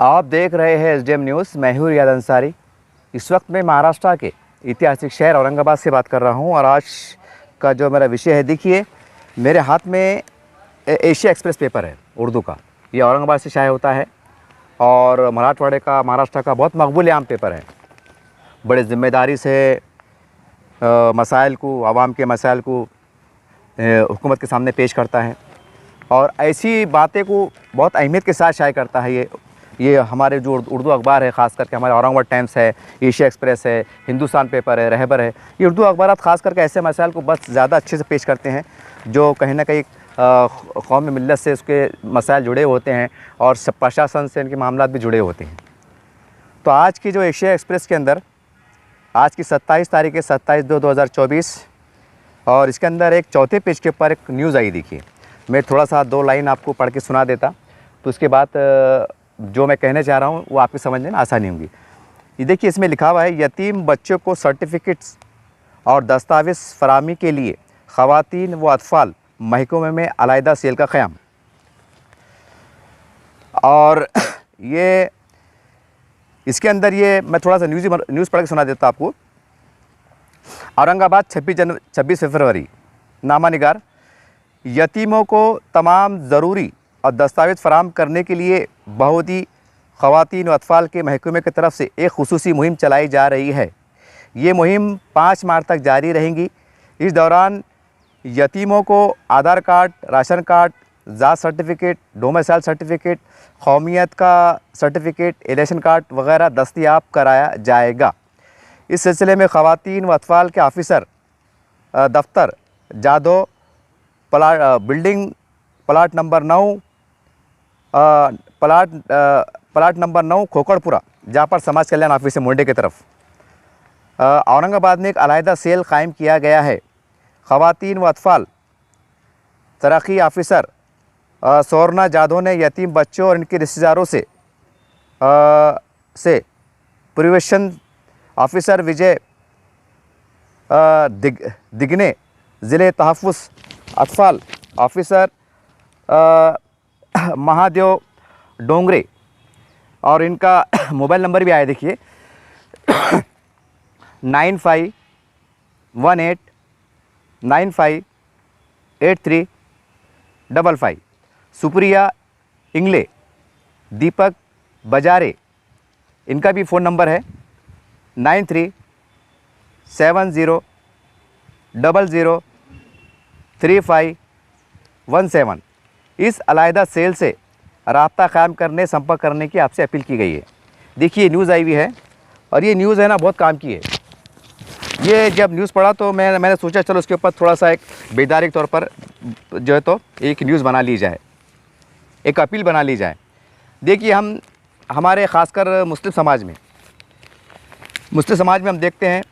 आप देख रहे हैं एसडीएम न्यूज़। मैं हूं रियाद अंसारी। इस वक्त मैं महाराष्ट्र के ऐतिहासिक शहर औरंगाबाद से बात कर रहा हूं और आज का जो मेरा विषय है, देखिए मेरे हाथ में एशिया एक्सप्रेस पेपर है उर्दू का। ये औरंगाबाद से शाया होता है और मराठवाड़े का, महाराष्ट्र का बहुत मकबूल आम पेपर है। बड़े ज़िम्मेदारी से मसाइल को, आवाम के मसाइल को हुकूमत के सामने पेश करता है और ऐसी बातें को बहुत अहमियत के साथ शाया करता है। ये हमारे जो उर्दू अखबार है, ख़ास करके हमारे औरंगाबाद टाइम्स है, एशिया एक्सप्रेस है, हिंदुस्तान पेपर है, रहबर है, ये उर्दू अखबार ख़ास करके ऐसे मसाइल को बस ज़्यादा अच्छे से पेश करते हैं जो कहीं ना कहीं कौम मिल्लत से उसके मसाइल जुड़े होते हैं और सब प्रशासन से इनके मामला भी जुड़े होते हैं। तो आज की जो एशिया एक्सप्रेस के अंदर आज की 27 तारीख है, 27/2/2024, और इसके अंदर एक चौथे पेज के ऊपर एक न्यूज़ आई। देखिए मैं थोड़ा सा 2 लाइन आपको पढ़ के सुना देता, तो उसके बाद जो मैं कहना चाह रहा हूँ वो आपकी समझने में आसानी होगी। ये देखिए इसमें लिखा हुआ है, यतीम बच्चों को सर्टिफिकेट्स और दस्तावेज़ फराहमी के लिए ख़वातीन व अतफ़ाल महकमे में अलहदा सेल का क़याम। और ये इसके अंदर ये मैं थोड़ा सा न्यूज़ पढ़ के सुना देता आपको। औरंगाबाद 26 फरवरी। नामानिगार, यतीमों को तमाम ज़रूरी और दस्तावेज़ फराहम करने के लिए बहुत ही ख़वातीन व अतफ़ाल के महकमे की तरफ से एक खुसूसी मुहिम चलाई जा रही है। ये मुहिम 5 मार्च तक जारी रहेंगी। इस दौरान यतीमों को आधार कार्ड, राशन कार्ड, ज़ात सर्टिफिकेट, डोमिसाइल सर्टिफिकेट, कौमियत का सर्टिफिकेट, इलेक्शन कार्ड वगैरह दस्तयाब कराया जाएगा। इस सिलसिले में ख़वातीन व अतफ़ाल के ऑफिसर दफ्तर जादो building plot number 9 plot number 9 खोकड़पुरा, जहाँ पर समाज कल्याण ऑफिस है मुंडे की तरफ, औरंगाबाद में एक अलहदा सेल कायम किया गया है। ख़वातीन व अतफ़ाल तरक्की ऑफिसर सोरना जादव ने यतीम बच्चों और इनके रिश्तेदारों से प्रिवेशन ऑफिसर विजय दिगने, ज़िले तहफ़्फ़ुज़ अतफ़ाल ऑफिसर महादेव डोंगरे, और इनका मोबाइल नंबर भी आया देखिए 9518958355। सुप्रिया इंगले, दीपक बजारे, इनका भी फ़ोन नंबर है 9370003517। इस अलहदा सेल से राब्ता क़ायम करने, संपर्क करने की आपसे अपील की गई है। देखिए न्यूज़ आई हुई है और ये न्यूज़ है ना बहुत काम की है। ये जब न्यूज़ पढ़ा तो मैंने सोचा चलो उसके ऊपर थोड़ा सा एक बेदारी के तौर पर जो है तो एक न्यूज़ बना ली जाए, एक अपील बना ली जाए। देखिए हमारे ख़ासकर मुस्लिम समाज में हम देखते हैं,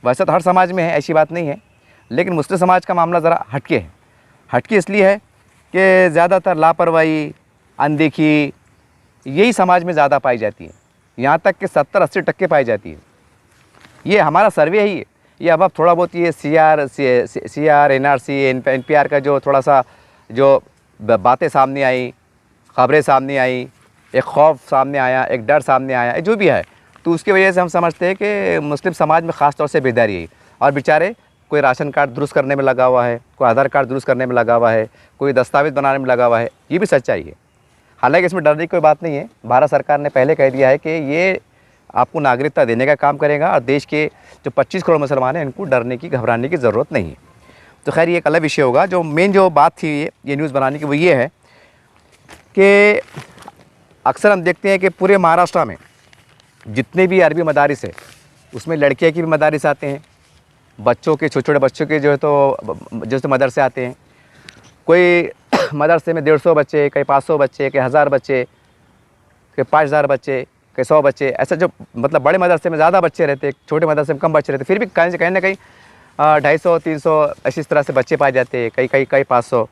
वैसे तो हर समाज में है, ऐसी बात नहीं है, लेकिन मुस्लिम समाज का मामला ज़रा हटके है। हटके इसलिए है कि ज़्यादातर लापरवाही, अनदेखी यही समाज में ज़्यादा पाई जाती है। यहाँ तक कि 70-80% पाई जाती है। ये हमारा सर्वे ही है। ये अब थोड़ा बहुत ये CR NRC NPR का जो थोड़ा सा जो बातें सामने आई, ख़बरें सामने आई, एक खौफ सामने आया, एक डर सामने आया, जो भी है, तो उसकी वजह से हम समझते हैं कि मुस्लिम समाज में ख़ास तौर से बेदारी है। और बेचारे कोई राशन कार्ड दुरुस्त करने में लगा हुआ है, कोई आधार कार्ड दुरुस्त करने में लगा हुआ है, कोई दस्तावेज़ बनाने में लगा हुआ है। ये भी सच्चाई है। हालांकि इसमें डरने की कोई बात नहीं है। भारत सरकार ने पहले कह दिया है कि ये आपको नागरिकता देने का काम करेगा और देश के जो 25 करोड़ मुसलमान हैं इनको डरने की, घबराने की ज़रूरत नहीं है। तो खैर ये एक अलग विषय होगा। जो मेन जो बात थी ये न्यूज़ बनाने की वो ये है कि अक्सर हम देखते हैं कि पूरे महाराष्ट्र में जितने भी अरबी मदारिस है उसमें लड़कियों के भी मदारिस आते हैं, बच्चों के, छोटे छोटे बच्चों के जो है तो मदरसे आते हैं। कोई मदरसे में 150 बच्चे, कई 500 बच्चे, कई 1000 बच्चे, कई 5000 बच्चे, कई 100 बच्चे, ऐसा जो मतलब बड़े मदरसे में ज़्यादा बच्चे रहते, छोटे मदरसे में कम बच्चे रहते, फिर भी कहीं ना कहीं 250-300 इस तरह से बच्चे पाए जाते हैं, कई 500।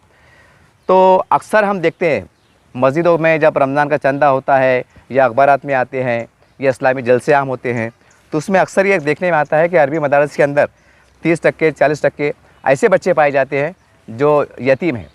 तो अक्सर हम देखते हैं मस्जिदों में जब रमज़ान का चंदा होता है या अखबारात में आते हैं या इस्लामी जलसे आम होते हैं, तो उसमें अक्सर ये देखने में आता है कि अरबी मदारस के अंदर 30% 40% ऐसे बच्चे पाए जाते हैं जो यतीम हैं,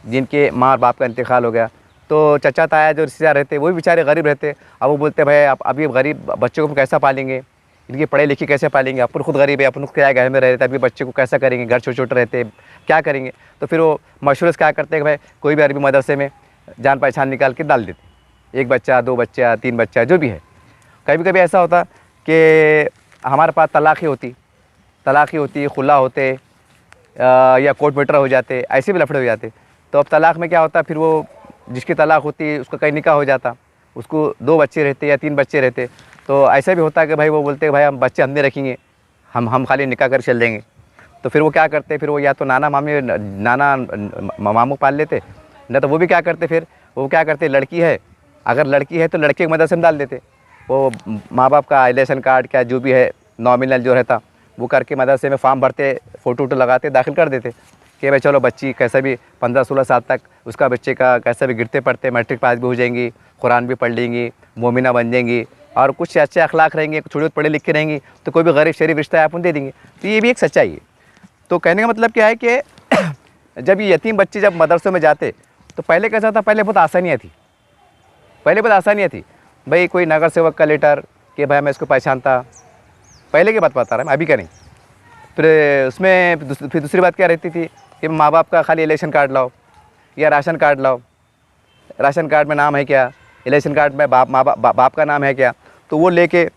जिनके माँ और बाप का इंतकाल हो गया। तो चचा ताया जो रिश्तेदार रहते वो भी बेचारे गरीब रहते। अब वो बोलते भाई आप अभी गरीब बच्चों को हम कैसा पालेंगे, इनके पढ़े लिखे कैसे पालेंगे, अपन खुद गरीब है, अपन किराए घर में रह रहे थे, अभी बच्चे को कैसा करेंगे, घर छोटे छोटे रहते क्या करेंगे। तो फिर वो मशवरे से क्या करते हैं कि भाई कोई भी अरबी मदरसे में जान पहचान निकाल के डाल देते, 1 बच्चा 2 बच्चा 3 बच्चा जो भी है। कभी कभी ऐसा होता कि हमारे पास तलाक़ ही होती खुला होते या कोर्ट मैटर हो जाते, ऐसे भी लफड़े हो जाते। तो अब तलाक़ में क्या होता, फिर वो जिसकी तलाक़ होती उसका कहीं निकाह हो जाता, उसको 2 बच्चे रहते या 3 बच्चे रहते। तो ऐसा भी होता है कि भाई वो बोलते हैं भाई हम बच्चे हम नहीं रखेंगे, हम खाली निकाह कर चल देंगे। तो फिर वो क्या करते, फिर वो या तो नाना मामू पाल लेते, न तो वो भी क्या करते, फिर वो क्या करते, लड़की है अगर लड़की है तो लड़के की मदरसे में डाल देते। वो माँ बाप का इलेक्शन कार्ड क्या जो भी है नॉमिनल जो रहता वो करके मदरसे में फॉर्म भरते, फ़ोटो वोटो लगाते, दाखिल कर देते कि भाई चलो बच्ची कैसा भी 15-16 साल तक उसका बच्चे का कैसा भी गिरते पढ़ते मैट्रिक पास भी हो जाएंगी, कुरान भी पढ़ लेंगी, मोमिना बन जाएंगी और कुछ अच्छे अखलाक रहेंगे, थोड़ी पढ़े लिखे रहेंगी, तो कोई भी गरीब शरीफ रिश्ता है अपन दे देंगे। तो ये भी एक सच्चाई है। तो कहने का मतलब क्या है कि जब ये यतीम बच्चे जब मदरसों में जाते तो पहले कैसा था, पहले बहुत आसानियाँ थी। भाई कोई नगर सेवक का लेटर कि भाई मैं इसको पहचानता, पहले की बात बता रहा है मैं, अभी का नहीं। फिर उसमें फिर दूसरी बात क्या रहती थी कि माँ बाप का खाली इलेक्शन कार्ड लाओ या राशन कार्ड लाओ, राशन कार्ड में नाम है क्या, इलेक्शन कार्ड में बाप का नाम है क्या, तो वो लेके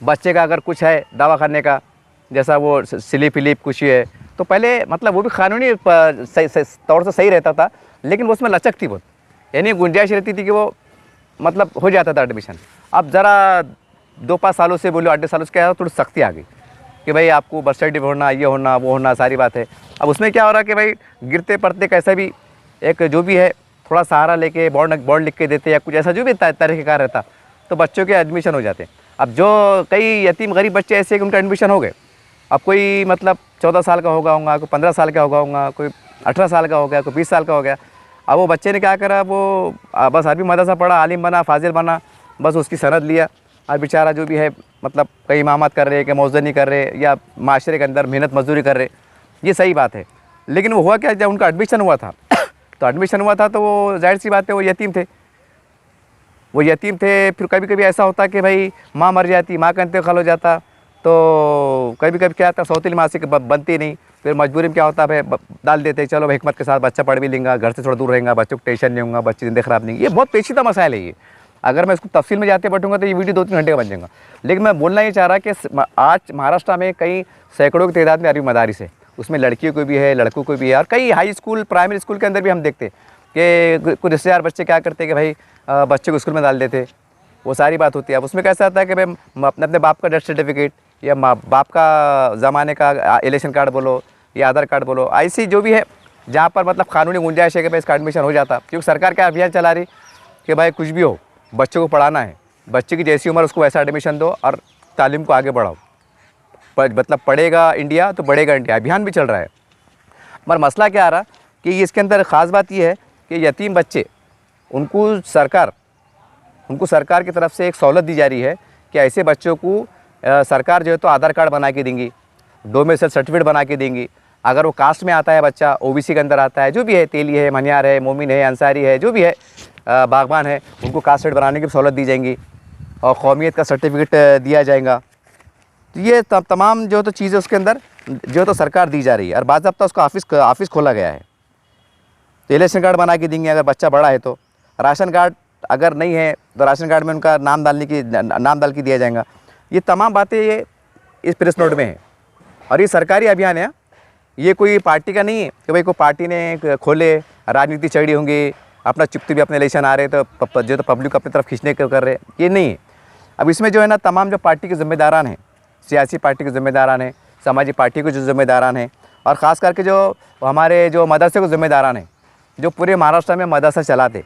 बच्चे का अगर कुछ है दावा करने का, जैसा वो स्लिप विलिप कुछ है, तो पहले मतलब वो भी कानूनी तौर से सही रहता था, लेकिन उसमें लचक थी बहुत, यानी गुंजाइश रहती थी कि वो मतलब हो जाता था एडमिशन। अब ज़रा 2-5 सालों से बोलो 8 सालों से क्या थोड़ी सख्ती आ गई कि भाई आपको बर्थ सर्टिफिकेट होना, ये होना, वो होना, सारी बात है। अब उसमें क्या हो रहा है कि भाई गिरते पड़ते कैसा भी एक जो भी है थोड़ा सहारा लेके बॉन्ड लिख के देते या कुछ ऐसा जो भी तरीक़ेकार रहता, तो बच्चों के एडमिशन हो जाते। अब जो कई यतीम गरीब बच्चे ऐसे कि उनका एडमिशन हो गए, अब कोई मतलब 14 साल का होगा, कोई 15 साल का होगा, कोई 18 साल का हो गया, कोई 20 साल का हो गया। अब वो बच्चे ने क्या करा, वो बस अरबी मदरसा पढ़ा, आलिम बना, फाजिल बना, बस उसकी सनद लिया और बेचारा जो भी है मतलब कहीं इमामत कर रहे, कहीं मौजनी कर रहे या माशरे के अंदर मेहनत मजदूरी कर रहे, ये सही बात है। लेकिन वो हुआ क्या, जब उनका एडमिशन हुआ था तो वो जाहिर सी बात है वो यतीम थे। फिर कभी कभी ऐसा होता कि भाई माँ मर जाती, माँ का इंतकाल हो जाता, तो कभी कभी क्या होता सौतेली माँ से बनती नहीं, फिर मजबूरी में क्या होता है डाल देते, चलो भाई हिकमत के साथ बच्चा पढ़ भी लेंगे, घर से थोड़ा दूर रहेगा, बच्चों को टेंशन नहीं होगा, बच्चे जिंदगी ख़राब नहीं। ये बहुत पेचीदा मसाइल है ये, अगर मैं इसको तफसील में जाते बैठूंगा तो ये वीडियो 2-3 घंटे का बन जाएगा। लेकिन मैं बोलना ये चाह रहा कि आज महाराष्ट्र में कई सैकड़ों की तादाद में अरबी मदारिस है, उसमें लड़कियों को भी है, लड़कों को भी है, और कई हाई स्कूल प्राइमरी स्कूल के अंदर भी हम देखते कि कुछ रिश्तेदार बच्चे क्या करते कि भाई बच्चे को स्कूल में डाल देते, वो सारी बात होती है। अब उसमें कैसा आता है कि भाई अपने बाप का डेथ सर्टिफिकेट या बाप का ज़माने का इलेक्शन कार्ड बोलो या आधार कार्ड बोलो, ऐसी जो भी है जहाँ पर मतलब कानूनी गुंजाइश है कि भाई इसका एडमिशन हो जाता। क्योंकि सरकार क्या अभियान चला रही कि भाई कुछ भी हो बच्चों को पढ़ाना है, बच्चे की जैसी उम्र उसको वैसा एडमिशन दो और तालीम को आगे बढ़ाओ, मतलब पढ़ेगा इंडिया तो बढ़ेगा इंडिया, अभियान भी चल रहा है। मगर मसला क्या आ रहा कि इसके अंदर ख़ास बात ये है कि यतीम बच्चे उनको सरकार की तरफ से एक सहूलत दी जा रही है कि ऐसे बच्चों को सरकार जो है तो आधार कार्ड बना के देंगी, डोमिसाइल सर्टिफिकेट बना के देंगी। अगर वो कास्ट में आता है बच्चा, ओबीसी के अंदर आता है, जो भी है तेली है, मनियार है, मोमिन है, अंसारी है, जो भी है बागबान है, उनको कास्ट सर्टिफिकेट बनाने की सहूलत दी जाएंगी और कौमियत का सर्टिफिकेट दिया जाएगा। तो ये तमाम जो तो चीज़ें उसके अंदर जो तो सरकार दी जा रही है और बाज़ाब्ता उसका ऑफिस खोला गया है। तो इलेक्शन कार्ड बना के देंगे अगर बच्चा बड़ा है तो, राशन कार्ड अगर नहीं है तो राशन कार्ड में उनका नाम डाल के दिया जाएगा। ये तमाम बातें ये इस प्रेस नोट में है और ये सरकारी अभियान है, ये कोई पार्टी का नहीं है कि भाई कोई पार्टी ने खोले, राजनीति चढ़ी होंगी, अपना चुपती भी अपने इलेक्शन आ रहे तो जो तो पब्लिक अपनी तरफ खींचने को कर रहे, ये नहीं है। अब इसमें जो है ना तमाम जो पार्टी के ज़िम्मेदारान हैं, सियासी पार्टी के ज़िम्मेदारान हैं, समाजी पार्टी के जो ज़िम्मेदारान हैं और ख़ास करके जो हमारे जो मदरसे के ज़िम्मेदारान हैं, जो पूरे महाराष्ट्र में मदरसा चलाते,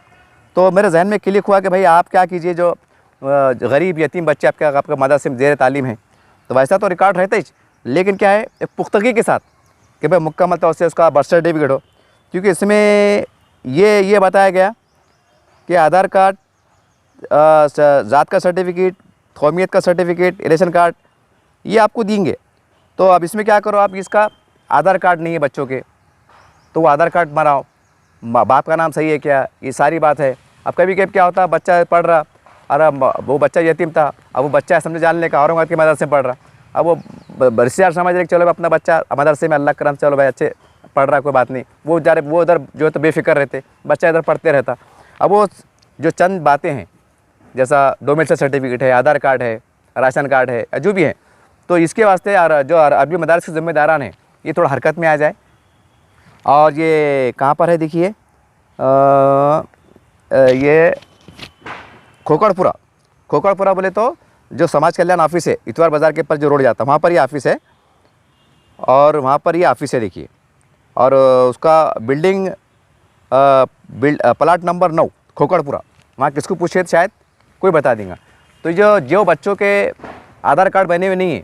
तो मेरे जहन में क्लिक हुआ कि भाई आप क्या कीजिए, जो गरीब यतीम बच्चे आपका मदरसे में ज़ेर तालीम है, तो वैसा तो रिकॉर्ड रहता ही, लेकिन क्या है एक पुख्तगी के साथ कि भाई मुकम्मल तौर से उसका बर्थ सर्टिफिकेट हो। क्योंकि इसमें ये बताया गया कि आधार कार्ड, ज़ात का सर्टिफिकेट, कौमियत का सर्टिफिकेट, इलेक्शन कार्ड ये आपको देंगे। तो अब इसमें क्या करो, आप इसका आधार कार्ड नहीं है बच्चों के तो वो आधार कार्ड बनाओ, बाप का नाम सही है क्या, ये सारी बात है। अब कभी कभी क्या होता है, बच्चा पढ़ रहा, और वो बच्चा यतीम था, अब वो बच्चा समझे जानने का औरंगाबाद के मदरसे में पढ़ रहा, अब वो रिश्तेदार समझ रहे चलो अपना बच्चा मदरसे में अल्लाह करम चलो भाई अच्छे पढ़ रहा, कोई बात नहीं, वो जा रहे, वो उधर जो है तो बेफिक्र रहते, बच्चा इधर पढ़ते रहता। अब वो जो चंद बातें हैं, जैसा डोमेस्टिक सर्टिफिकेट है, आधार कार्ड है, राशन कार्ड है, जो भी है, तो इसके वास्ते जो अरबी मदारस के ज़िम्मेदारान हैं ये थोड़ा हरकत में आ जाए। और ये कहाँ पर है देखिए, ये खोकड़पुरा बोले तो जो समाज कल्याण ऑफिस है इतवार बाज़ार के ऊपर जो रोड जाता है वहाँ पर ये ऑफिस है, और वहाँ पर ये ऑफिस है देखिए। और उसका बिल्डिंग प्लाट नंबर 9 खोकड़पुरा, वहाँ किसको पूछे तो शायद कोई बता देगा। तो जो बच्चों के आधार कार्ड बने हुए नहीं है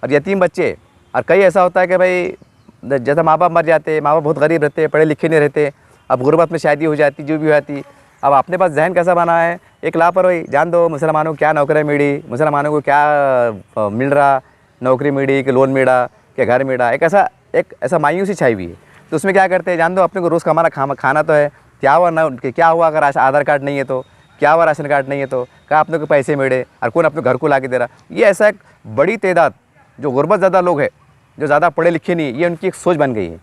और यतीम बच्चे, और कई ऐसा होता है कि भाई जैसा माँ बाप मर जाते, माँ बाप बहुत गरीब रहते, पढ़े लिखे नहीं रहते, अब गुर्बत में शादी हो जाती, जो भी हो जाती, अब अपने पास जहन कैसा बना है, एक लापरवाही, जान दो मुसलमानों को क्या नौकरी मिली, मुसलमानों को क्या मिल रहा, नौकरी मिली कि लोन मिला कि घर मिला, एक ऐसा मायूसी छाई हुई है। तो उसमें क्या करते हैं, जान दो अपने को रोज़ कमाना खाना तो है, क्या हुआ अगर आधार कार्ड नहीं है तो, क्या हुआ राशन कार्ड नहीं है तो, कहाँ अपने को पैसे मिले और कौन अपने घर को ला के दे रहा। ये ऐसा एक बड़ी तादाद जो गुर्बत ज़्यादा लोग हैं, जो ज़्यादा पढ़े लिखे नहीं, ये उनकी एक सोच बन गई है।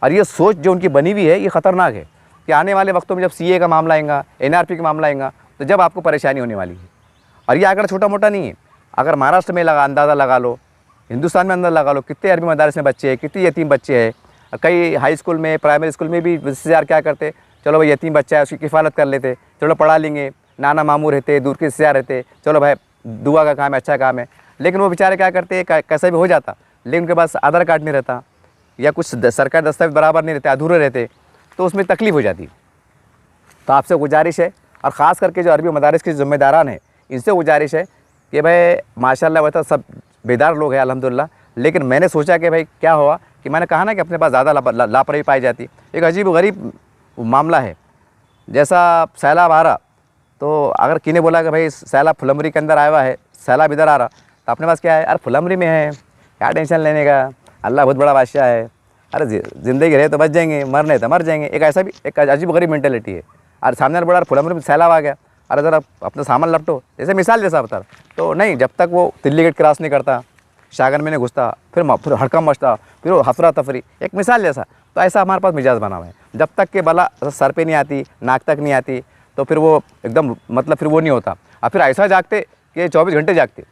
और ये सोच जो उनकी बनी हुई है ये ख़तरनाक है कि आने वाले वक्तों में जब CA का मामला आएगा, NRP का मामला आएगा, तो जब आपको परेशानी होने वाली है। और ये आंकड़ा छोटा मोटा नहीं है, अगर महाराष्ट्र में अंदाज़ा लगा लो, हिंदुस्तान में अंदाज़ा लगा लो कितने अरबी मदारस में बच्चे हैं, कितने यतीम बच्चे हैं। कई हाई स्कूल में, प्राइमरी स्कूल में भी रिश्तेदार क्या करते, चलो भाई यतीम बच्चा है उसकी किफ़ालत कर लेते, चलो पढ़ा लेंगे, नाना मामू रहते, दूर के रिश्तेदार रहते, चलो भाई दुआ का काम है, अच्छा काम है। लेकिन वो बेचारे क्या करते, कैसे भी हो जाता, लेकिन उनके पास आधार कार्ड नहीं रहता या कुछ सरकारी दस्तावेज बराबर नहीं रहते, अधूरे रहते, तो उसमें तकलीफ़ हो जाती। तो आपसे गुजारिश है, और ख़ास करके जो अरबी मदारिस के ज़िम्मेदारान हैं इनसे गुजारिश है कि भाई माशाल्लाह वैसा सब बेदार लोग हैं अल्हम्दुलिल्लाह, लेकिन मैंने सोचा कि भाई क्या हुआ कि मैंने कहा ना कि अपने पास ज़्यादा लापरवाही पाई जाती। एक अजीब गरीब मामला है, जैसा सैलाब आ रहा, तो अगर किने बोला कि भाई सैलाब फुलमरी के अंदर आया हुआ है, सैलाब इधर आ रहा, तो अपने पास क्या है, अरे फुलमरी में है, क्या टेंशन लेने का, अल्लाह बहुत बड़ा बादशाह है, अरे ज़िंदगी रहे तो बच जाएंगे, मरने तो मर जाएंगे। एक ऐसा भी एक अजीब गरीब मेंटेलिटी है। और सामने बोला फुलमरी में सैलाब आ गया, अरे ज़रा अपना सामान लपटो, जैसे मिसाल जैसा बता, तो नहीं, जब तक वो दिल्ली गेट क्रॉस नहीं करता, शागन में नहीं घुसता, फिर हड़कम मचता, फिर वो हफरा तफरी, एक मिसाल जैसा। तो ऐसा हमारे पास मिजाज बना हुआ है, जब तक के बला सर पे नहीं आती, नाक तक नहीं आती, तो फिर वो एकदम मतलब फिर वो नहीं होता। और फिर ऐसा जागते कि 24 घंटे जागते,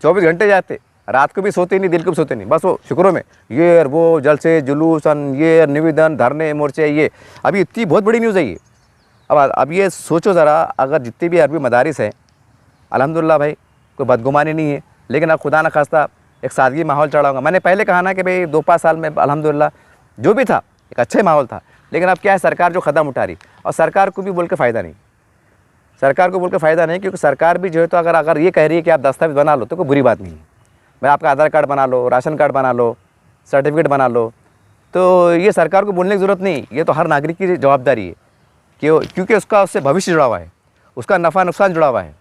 24 घंटे जागते, रात को भी सोते नहीं, दिन को भी सोते नहीं, बस वो शुक्रों में ये और वो, जलसे जुलूसन, ये निवेदन, धरने, मोर्चे, ये अभी इतनी बहुत बड़ी न्यूज़ है ये। अब ये सोचो ज़रा, अगर जितनी भी अरबी मदारिस हैं अल्हम्दुलिल्लाह भाई कोई बदगुमानी नहीं है, लेकिन अब खुदा न खास्ता एक सादगी माहौल चढ़ा होगा। मैंने पहले कहा ना कि भाई 2-5 साल में अल्हम्दुलिल्लाह जो भी था एक अच्छा माहौल था, लेकिन अब क्या है, सरकार जो कदम उठा रही, और सरकार को भी बोल के फ़ायदा नहीं, सरकार को बोल के फ़ायदा नहीं, क्योंकि सरकार भी जो है तो अगर ये कह रही है कि आप दस्तावेज बना लो तो कोई बुरी बात नहीं है, भाई आपका आधार कार्ड बना लो, राशन कार्ड बना लो, सर्टिफिकेट बना लो, तो ये सरकार को बोलने की ज़रूरत नहीं, ये तो हर नागरिक की जवाबदारी है क्योंकि उससे भविष्य जुड़ा हुआ है, उसका नफ़ा नुकसान जुड़ा हुआ है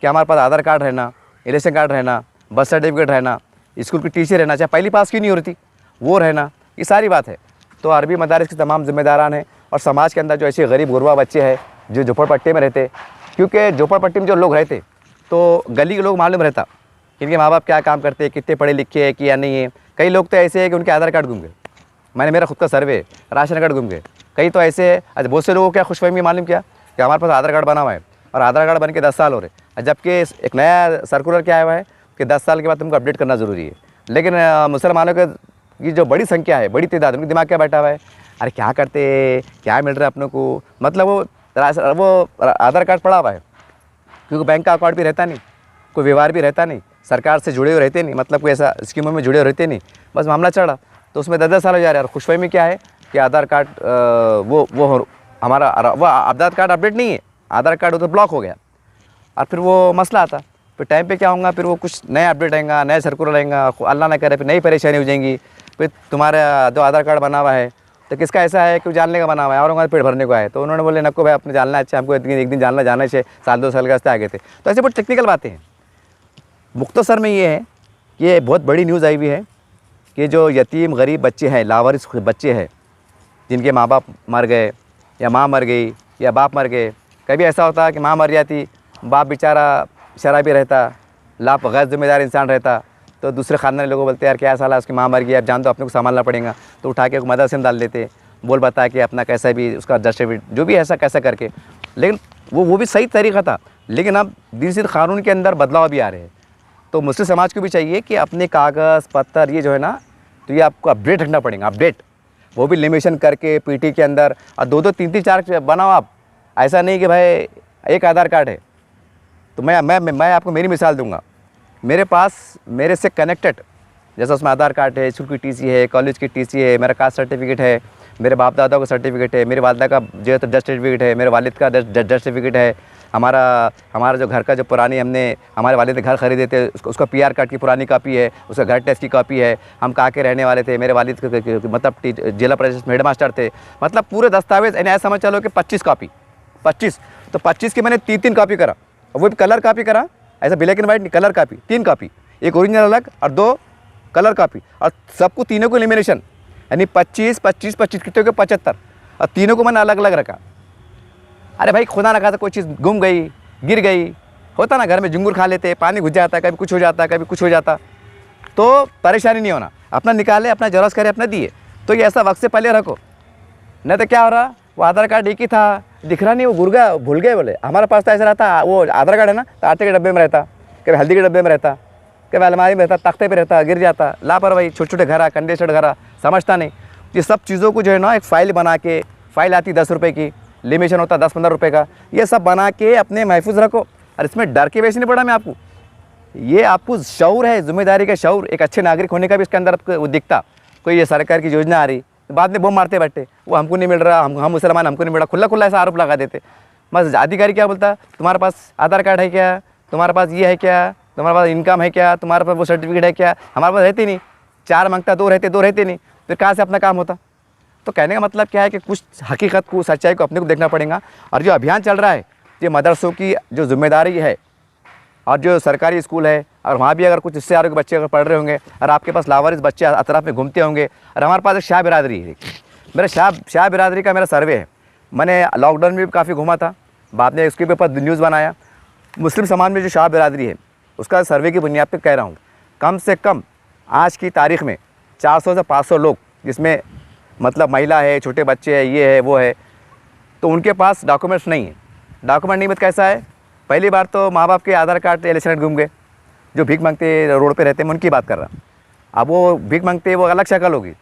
कि हमारे पास आधार कार्ड रहना, इलेक्शन कार्ड रहना, बर्थ सर्टिफिकेट रहना, स्कूल की टीचर रहना, चाहे पहली पास क्यों नहीं हो रही थी वो रहना, ये सारी बात है। तो अरबी मदारिस के तमाम ज़िम्मेदारान हैं, और समाज के अंदर जो ऐसे गरीब गुरबा बच्चे हैं जो झोपड़पट्टी में रहते, क्योंकि झोपड़पट्टी में जो लोग रहते तो गली के लोग मालूम रहता इनके माँ बाप क्या काम करते हैं, कितने पढ़े लिखे हैं कि या नहीं है। कई लोग तो ऐसे हैं कि उनके आधार कार्ड गुम गए, मेरा खुद का सर्वे, राशन कार्ड गुम गए। कई तो ऐसे है, अच्छा बहुत से लोगों को क्या खुशफहमी मालूम क्या कि हमारे पास आधार कार्ड बना हुआ है और आधार कार्ड बन के 10 साल हो रहे, जबकि एक नया सर्कुलर क्या आया है कि 10 साल के बाद तुमको अपडेट करना ज़रूरी है। लेकिन मुसलमानों की जो बड़ी संख्या है, बड़ी तादाद, उनके दिमाग क्या बैठा हुआ है, अरे क्या करते, क्या मिल रहा है अपनों को, मतलब वो आधार कार्ड पड़ा हुआ है, क्योंकि बैंक का अकाउंट भी रहता नहीं, कोई व्यवहार भी रहता नहीं, सरकार से जुड़े हुए रहते नहीं, मतलब कोई ऐसा स्कीमों में जुड़े रहते नहीं, बस मामला चढ़ा तो उसमें 10-10 साल हो जा रहे हैं। और खुशफहमी क्या है कि आधार कार्ड वो हमारा वो आधार कार्ड अपडेट नहीं है, आधार कार्ड उधर ब्लॉक हो गया, और फिर वो मसला आता, फिर टाइम पे क्या होगा, फिर वो कुछ नया अपडेट आएगा, नया सर्कुलर आएगा, अल्लाह ना करे फिर नई परेशानी हो जाएंगी। फिर तुम्हारा जो आधार कार्ड बना हुआ है तो किसका ऐसा है कि जानने का बना हुआ है और हमारे पेट भरने को है, तो उन्होंने बोले नको भाई अपने जानना, अच्छा हमको एक दिन जानना जाना चाहिए, 1-2 साल के वास्ते आगे थे। तो ऐसे बहुत टेक्निकल बातें हैं। मुख्तसर में ये है, ये बहुत बड़ी न्यूज़ आई हुई है कि जो यतीम गरीब बच्चे हैं, लावारिस बच्चे हैं, जिनके माँ बाप मर गए या माँ मर गई या बाप मर गए। कभी ऐसा होता कि माँ मर जाती, बाप बेचारा शराबी रहता, लाप गैर जिम्मेदार इंसान रहता, तो दूसरे ख़ानदानी लोगों बोलते यार क्या साला उसकी माँ मर गई, अब जान तो अपने को संभालना पड़ेगा, तो उठा के मदरसे में डाल देते, बोल बता कि अपना कैसा भी उसका जस्टिफिकेट जो भी ऐसा कैसा करके। लेकिन वो भी सही तरीका था। लेकिन अब दिन से कानून के अंदर बदलाव भी आ रहे हैं। तो मुस्लिम समाज को भी चाहिए कि अपने कागज़ पत्तर ये जो है ना, तो ये आपको अपडेट रखना पड़ेगा, अपडेट, वो भी लिमिशन करके पीटी के अंदर। और 2-2 3-3 4 बनाओ आप। ऐसा नहीं कि भाई एक आधार कार्ड है। तो मैं आपको मेरी मिसाल दूंगा। मेरे पास मेरे से कनेक्टेड, जैसा उसमें आधार कार्ड है, स्कूल की टीसी है, कॉलेज की टीसी है, मेरा कास्ट सर्टिफिकेट है, मेरे बाप दादा का सर्टिफिकेट है, मेरे वालिदा का जो है तो डेथ सर्टिफिकेट है, मेरे वालिद का डेथ सर्टिफिकेट है, हमारा जो घर का जो पुरानी हमने हमारे वालिद ने घर खरीदे थे उसका पीआर कार्ड की पुरानी कॉपी है, उसका घर टेस्ट की कॉपी है, हम कहाँ के रहने वाले थे, मेरे वालिद मतलब जिला परिषद में हेड मास्टर थे, मतलब पूरे दस्तावेज यानी ऐसा समझ चलो कि 25 कॉपी, 25 तो 25 की मैंने 3-3 कॉपी करा, और वो भी कलर कॉपी करा, ऐसा ब्लैक एंड वाइट नहीं, कलर कॉपी 3 कॉपी, एक ओरिजिनल अलग और 2 कलर कॉपी, और सबको तीनों को एलिमिनेशन, यानी 25 25 25 कितने के 75, और तीनों को मैंने अलग अलग रखा। अरे भाई खुदा ना खासा कोई चीज़ गुम गई, गिर गई, होता ना घर में झुंगुर खा लेते, पानी घुस जाता, कभी कुछ हो जाता, कभी कुछ हो जाता, तो परेशानी नहीं होना, अपना निकाले, अपना जरूरत करे, अपना दिए। तो ये ऐसा वक्त से पहले रखो, नहीं तो क्या हो रहा, वो आधार कार्ड एक ही था, दिख रहा नहीं, वो भूल गए बोले। हमारे पास तो ऐसा रहता, वो आधार कार्ड है ना, तो आटे के डब्बे में रहता, कभी हल्दी के डब्बे में रहता, कभी अलमारी में रहता, तख्ते पे रहता, गिर जाता, लापरवाही, छोटे छोटे घर, कंडेंसर घर, समझता नहीं। ये सब चीज़ों को जो है ना एक फ़ाइल बना के, फ़ाइल आती 10 रुपये की, लिमिशन होता 10-15 रुपये का, ये सब बना के अपने महफूज रखो। और इसमें डर के वैसे नहीं पड़ा मैं आपको, ये आपको शऊर है, जिम्मेदारी का शऊर, एक अच्छे नागरिक होने का भी इसके अंदर आपको दिखता। कोई ये सरकार की योजना आ रही, बाद में बम मारते बैठे, वो हमको नहीं मिल रहा, हम मुसलमान हमको नहीं मिल रहा, खुला ऐसा आरोप लगा देते। बस अधिकारी क्या बोलता, तुम्हारे पास आधार कार्ड है क्या, तुम्हारे पास ये है क्या, तुम्हारे पास इनकम है क्या, तुम्हारे पास वो सर्टिफिकेट है क्या, हमारे पास रहते नहीं, 4 मांगता 2 रहते नहीं, फिर कहाँ से अपना काम होता। तो कहने का मतलब क्या है कि कुछ हकीकत को, सच्चाई को अपने को देखना पड़ेगा। और जो अभियान चल रहा है, ये मदरसों की जो जिम्मेदारी है, और जो सरकारी स्कूल है, और वहाँ भी अगर कुछ इससे आगे बच्चे अगर पढ़ रहे होंगे, और आपके पास लावारिस बच्चे अतराफ में घूमते होंगे, और हमारे पास एक शाह बिरादरी है, मेरा शाह बिरादरी का मेरा सर्वे है, मैंने लॉकडाउन में भी काफ़ी घूमा था, बाद में उसके ऊपर न्यूज़ बनाया। मुस्लिम समाज में जो शाह बिरादरी है, उसका सर्वे की बुनियाद पर कह रहा हूँ, कम से कम आज की तारीख़ में 400 से 500 लोग, जिसमें मतलब महिला है, छोटे बच्चे हैं, ये है वो है, तो उनके पास डॉक्यूमेंट्स नहीं है। डॉक्यूमेंट नहीं, मत कैसा है, पहली बार तो माँ बाप के आधार कार्ड इलेक्शन घूम गए, जो भीख मांगते रोड पे रहते हैं, मैं उनकी बात कर रहा। अब वो भीख मांगते वो अलग शक्ल होगी,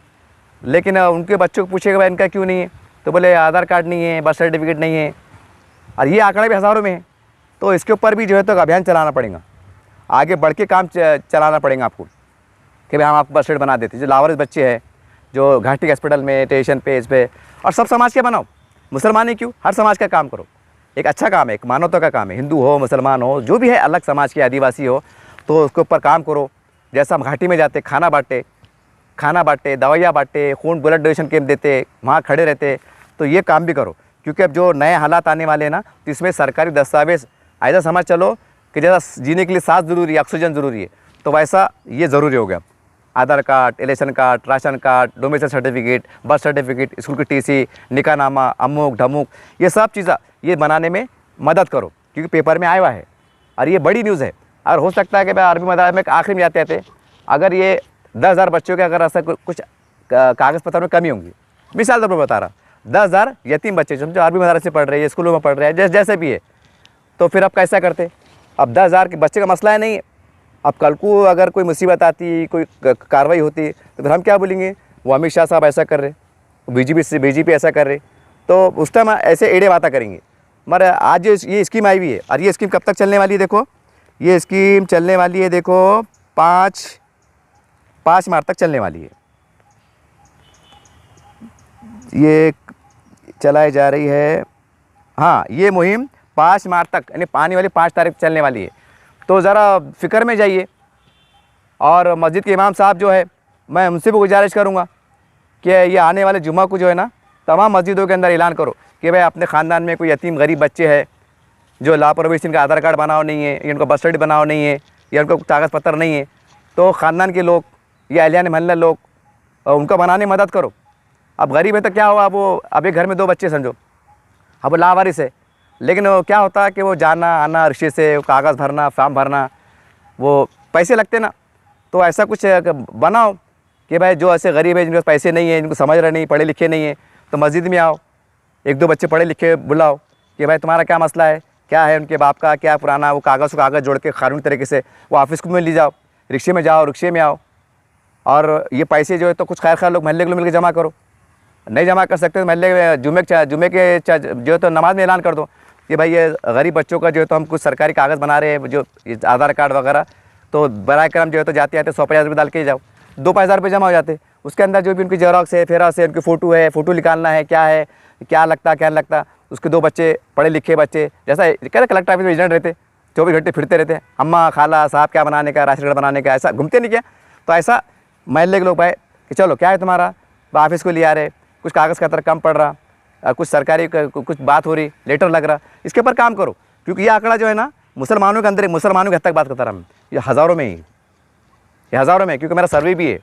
लेकिन उनके बच्चों को पूछेगा भाई इनका क्यों नहीं है, तो बोले आधार कार्ड नहीं है, बर्थ सर्टिफिकेट नहीं है, और ये आंकड़े भी हज़ारों में है। तो इसके ऊपर भी जो है तो अभियान चलाना पड़ेगा, आगे बढ़ के काम चलाना पड़ेगा आपको, कि भाई हम आपको बर्थ सर्टिफिकेट बना देते। जो लावारिस बच्चे हैं, जो घाटी हॉस्पिटल में, स्टेशन पे, इस पे, और सब समाज के बनाओ, मुसलमान ही क्यों, हर समाज का काम करो, एक अच्छा काम है, एक मानवता का काम है, हिंदू हो, मुसलमान हो, जो भी है, अलग समाज के, आदिवासी हो, तो उसके ऊपर काम करो। जैसा हम घाटी में जाते, खाना बांटे, दवाइयाँ बांटे, खून ब्लड डोनेशन कैंप देते, वहाँ खड़े रहते, तो ये काम भी करो। क्योंकि अब जो नए हालात आने वाले हैं ना, तो इसमें सरकारी दस्तावेज़ ऐसा समझ चलो कि जैसा जीने के लिए सांस ज़रूरी है, ऑक्सीजन ज़रूरी है, तो वैसा ये ज़रूरी हो गया। Aadhaar card, election card, ration card, domicile certificate, birth certificate, school की टीसी, निकाहनामा, अमुक ढमुक, ये सब चीज़ें ये बनाने में मदद करो, क्योंकि पेपर में आया हुआ है और ये बड़ी न्यूज़ है। और हो सकता है कि भाई अरबी मदार में आखिरी में जाते थे, अगर ये 10,000 बच्चों के अगर ऐसा कुछ कागज़ पत्रों में कमी होंगी, मिसाल तौर पर बता रहा, 10,000 यतीम बच्चे समझो अरबी मदार से पढ़ रहे हैं, स्कूलों में पढ़ रहे हैं, जैसे भी है, तो फिर आप कैसा करते। अब 10,000 के बच्चे का मसला है नहीं। अब कल को अगर कोई मुसीबत आती, कोई कार्रवाई होती, तो फिर हम क्या बोलेंगे, वो अमित शाह साहब ऐसा कर रहे, बीजेपी ऐसा कर रहे, तो उस टाइम ऐसे एड़े बातें करेंगे। मगर आज ये स्कीम आई हुई है, और ये स्कीम कब तक चलने वाली है, देखो ये स्कीम चलने वाली है, देखो 5 मार्च तक चलने वाली है, ये चलाई जा रही है। हाँ, ये मुहिम 5 मार्च तक, यानी आने वाली 5 तारीख चलने वाली है। तो ज़रा फ़िक्र में जाइए। और मस्जिद के इमाम साहब जो है, मैं उनसे भी गुजारिश करूँगा कि ये आने वाले जुम्मा को जो है ना, तमाम मस्जिदों के अंदर ऐलान करो कि भाई अपने ख़ानदान में कोई यतीम गरीब बच्चे हैं जो लापरवाही से इनका आधार कार्ड बनाओ नहीं है, या इनका बर्थ सर्टिफिकेट बनाओ नहीं है, या उनको कागज़ पत्र नहीं है, तो ख़ानदान के लोग या अहलियान मोहल्ला लोग उनका बनाने में मदद करो। अब गरीब है तो क्या हुआ, वो अब एक घर में 2 बच्चे समझो, अब वो लावारिस है, लेकिन वो क्या होता है कि वो जाना आना रिक्शे से, कागज़ भरना, फॉर्म भरना, वो पैसे लगते ना। तो ऐसा कुछ बनाओ कि भाई जो ऐसे गरीब है, जिनके पास पैसे नहीं है, जिनको समझ रहे नहीं, पढ़े लिखे नहीं है, तो मस्जिद में आओ, 1-2 बच्चे पढ़े लिखे बुलाओ कि भाई तुम्हारा क्या मसला है, क्या है उनके बाप का, क्या पुराना, वो कागज़ जोड़ के कानूनी तरीके से वो ऑफिस में ले जाओ, रिक्शे में जाओ, रिक्शे में आओ। और ये पैसे जो है तो कुछ खैर लोग मोहल्ले के लोग मिलकर जमा करो। नहीं जमा कर सकते तो मोहल्ले जुमे के जो है तो नमाज में ऐलान कर दो कि भाई ये गरीब बच्चों का जो है तो हम कुछ सरकारी कागज़ बना रहे हैं, जो आधार कार्ड वगैरह, तो बराए करम जो है तो जाते आते 100-50 रुपये डाल के ही जाओ, 2-5 हज़ार रुपये जमा हो जाते। उसके अंदर जो भी उनकी जेरॉक्स है, फेरास है, उनकी फ़ोटो है, फ़ोटो निकालना है, क्या लगता क्या नहीं लगता। उसके 2 बच्चे पढ़े लिखे बच्चे, जैसा कहते कलेक्टर ऑफिस में एजेंट रहते, 24 घंटे फिरते रहते, अम्मा खाला साहब क्या बनाने का, राशन कार्ड बनाने का, ऐसा घूमते नहीं क्या। तो ऐसा महल्ले के लोग भाई कि चलो क्या है तुम्हारा, ऑफिस को ले आ रहे, कुछ कागज़ का तरह कम पड़ रहा, कुछ सरकारी कुछ बात हो रही, लेटर लग रहा, इसके ऊपर काम करो। क्योंकि ये आंकड़ा जो है ना मुसलमानों के अंदर, मुसलमानों के हद तक बात करता रहा मैं, ये हज़ारों में ही, ये हज़ारों में, क्योंकि मेरा सर्वे भी है,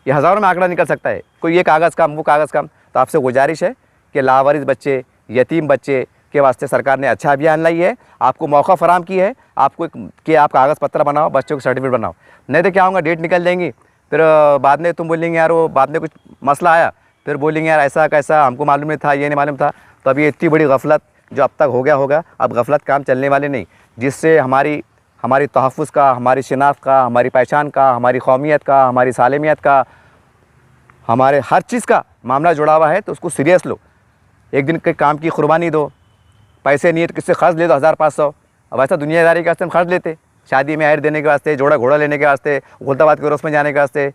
ये हज़ारों में आंकड़ा निकल सकता है। कोई ये कागज़ कम, वो कागज़ कम। तो आपसे गुजारिश है कि लावारिस बच्चे, यतीम बच्चे के वास्ते सरकार ने अच्छा अभियान लाई है, आपको मौका फराम की है, आपको कि आप कागज़ पत्र बनाओ, बच्चों को सर्टिफिकेट बनाओ। नहीं तो क्या होगा, डेट निकल जाएंगी, फिर बाद में तुम बोलेंगे यार वो बाद में कुछ मसला आया, फिर बोलेंगे यार ऐसा कैसा, हमको मालूम नहीं था, ये नहीं मालूम था। तो अब ये इतनी बड़ी गफलत जो अब तक हो गया होगा, अब गफलत काम चलने वाले नहीं, जिससे हमारी तहफ़्फ़ुज़ का, हमारी शिनाख्त का, हमारी पहचान का, हमारी कौमियत का, हमारी सालमियत का, हमारे हर चीज़ का मामला जुड़ा हुआ है। तो उसको सीरियस लो, एक दिन के काम की कुर्बानी दो। पैसे नहीं है तो किससे खर्च ले दो 1000-500। अब ऐसा दुनियादारी के वास्ते हम खर्च लेते, शादी में हायर देने के वास्ते, जोड़ा घोड़ा लेने के वास्ते, गुलदाबाद के रोस में जाने के वास्ते,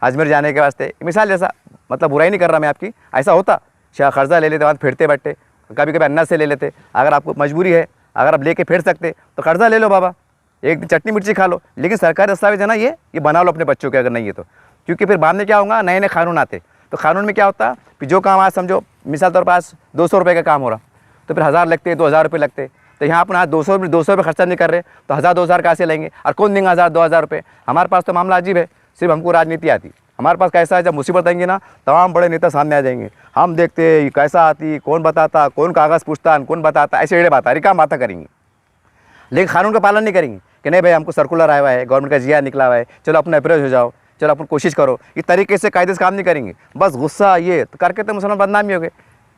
अजमेर जाने के वास्ते, मिसाल जैसा, मतलब बुराई नहीं कर रहा मैं आपकी, ऐसा होता। शायद कर्जा ले लेते, बाद फिरते बैठते, कभी कभी अन्ना से ले लेते। अगर आपको मजबूरी है, अगर आप लेके फिर सकते तो कर्जा ले लो बाबा, एक दिन चटनी मिर्ची खा लो, लेकिन सरकारी दस्तावेज है ना ये बना लो अपने बच्चों के, अगर नहीं है तो। क्योंकि फिर बाद में क्या होगा, नए नए कानून आते, तो कानून में क्या होता कि जो काम आज समझो मिसाल तौर पर आज 200 रुपये का काम हो रहा, तो फिर 1000 लगते, 2000 रुपये लगते। तो यहाँ अपन आज 200 रुपये खर्चा नहीं कर रहे, तो 1000-2000 कहाँ से लेंगे, और कौन देंगे 1000-2000 रुपये। हमारे पास तो मामला अजीब है, सिर्फ हमको राजनीति आती। हमारे पास कैसा है, जब मुसीबत आएंगी ना, तमाम बड़े नेता सामने आ जाएंगे, हम देखते ये कैसा आती, कौन बताता, कौन कागज़ पूछता, कौन बताता, ऐसे एड़े बात रिकाम बातें करेंगे, लेकिन कानून का पालन नहीं करेंगे कि नहीं भाई हमको सर्कुलर आया हुआ है, गवर्नमेंट का जिया निकला हुआ है, चलो अपना अप्रोच हो जाओ, चलो अपन कोशिश करो। इस तरीके से कायदे से काम नहीं करेंगे, बस गुस्सा ये तो करके तो मुसलमान बदनामी हो गए।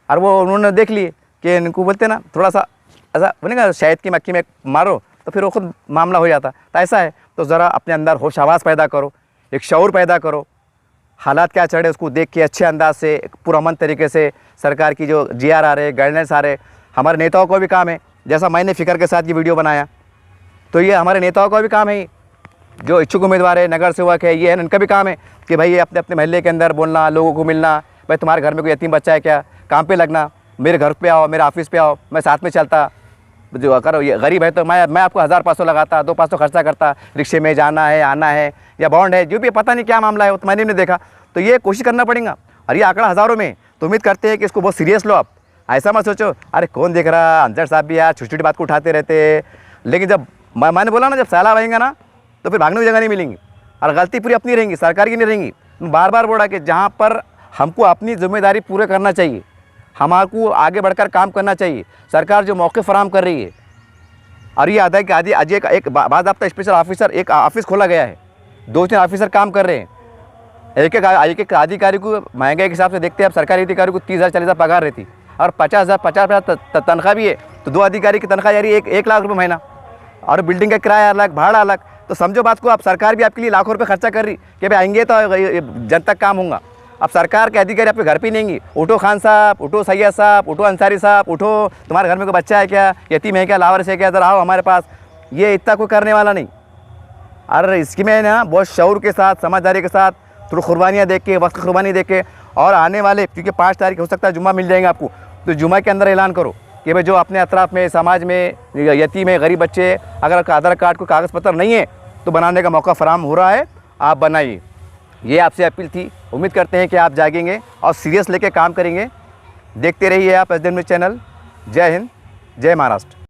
और वो उन्होंने देख लिए कि इनको बोलते ना थोड़ा सा ऐसा बनेगा, शायद की मक्खी में मारो तो फिर वो खुद मामला हो जाता। तो ऐसा है तो ज़रा अपने अंदर होश आवाज़ पैदा करो, एक शऊर पैदा करो, हालात क्या चढ़े उसको देख के अच्छे अंदाज से, पुरअमन तरीके से सरकार की जो GR आ रहे, गाइडलाइंस आ रहे, हमारे नेताओं को भी काम है। जैसा मैंने फ़िक्र के साथ ये वीडियो बनाया, तो ये हमारे नेताओं का भी काम है, जो इच्छुक उम्मीदवार है, नगर सेवक है, ये है, इनका भी काम है कि भाई ये अपने अपने महल्ले के अंदर बोलना, लोगों को मिलना, भाई तुम्हारे घर में कोई यतीम बच्चा है क्या, काम पे लगना, मेरे घर पे आओ, मेरे ऑफिस पे आओ, मैं साथ में चलता। जो अगर ये गरीब है तो मैं आपको 1000-500 लगाता, 200-500 खर्चा करता, रिक्शे में जाना है, आना है, या बॉन्ड है, जो भी पता नहीं क्या मामला है, वो तो मैंने नहीं देखा। तो ये कोशिश करना पड़ेगा। और ये आंकड़ा हज़ारों में, तो उम्मीद करते हैं कि इसको बहुत सीरियस लो आप। ऐसा मत सोचो अरे कौन देख रहा, अंजर साहब भी यार छोटी छोटी बात को उठाते रहते, लेकिन जब मैंने बोला ना, जब सैलाब आएंगा ना, तो फिर भागने की जगह नहीं मिलेंगी, और गलती पूरी अपनी रहेंगी, सरकार की नहीं रहेंगी। बार बार बोला कि जहाँ पर हमको अपनी जिम्मेदारी पूरे करना चाहिए, हमारे आगे बढ़कर काम करना चाहिए, सरकार जो मौके फराम कर रही है। और ये आधा कि आज एक बाद आपका स्पेशल ऑफिसर, एक ऑफिस खोला गया है, 2-3 ऑफिसर काम कर रहे हैं, एक एक अधिकारी को महंगाई के हिसाब से देखते हैं, अब सरकारी अधिकारी को 30,000-40,000 पगार रहती, और 50,000 तनख्वाह भी है, तो 2 अधिकारी की तनख्वाह जा रही है 1 लाख रुपये महीना, और बिल्डिंग का किराया अलग, भाड़ा अलग। तो समझो बात को, अब सरकार भी आपके लिए लाखों रुपए खर्चा कर रही कि भाई आएंगे तो जनता काम होगा। अब सरकार के अधिकारी आपके घर पे नहीं आएंगे, उठो खान साहब, उठो सैयद साहब, उठो अंसारी साहब, उठो तुम्हारे घर में कोई बच्चा है क्या, यतीम है क्या, लावारिस है क्या, इधर आओ हमारे पास, ये इतना कोई करने वाला नहीं। और इसकी में ना बहुत शऊर के साथ, समझदारी के साथ, थोड़ी कुर्बानियाँ देख के, वक्त कुर्बानी देख के, और आने वाले क्योंकि 5 तारीख हो सकता है जुम्मा मिल जाएगा आपको, तो जुम्मा के अंदर ऐलान करो कि भाई जो अपने अतराफ़ में, समाज में यतीम है, गरीब बच्चे, अगर आधार कार्ड को कागज़ पत्र नहीं है तो बनाने का मौका फराम हो रहा है, आप बनाइए। ये आपसे अपील थी। उम्मीद करते हैं कि आप जागेंगे और सीरियस लेके काम करेंगे। देखते रहिए आप SDN न्यूज़ चैनल। जय हिंद, जय महाराष्ट्र।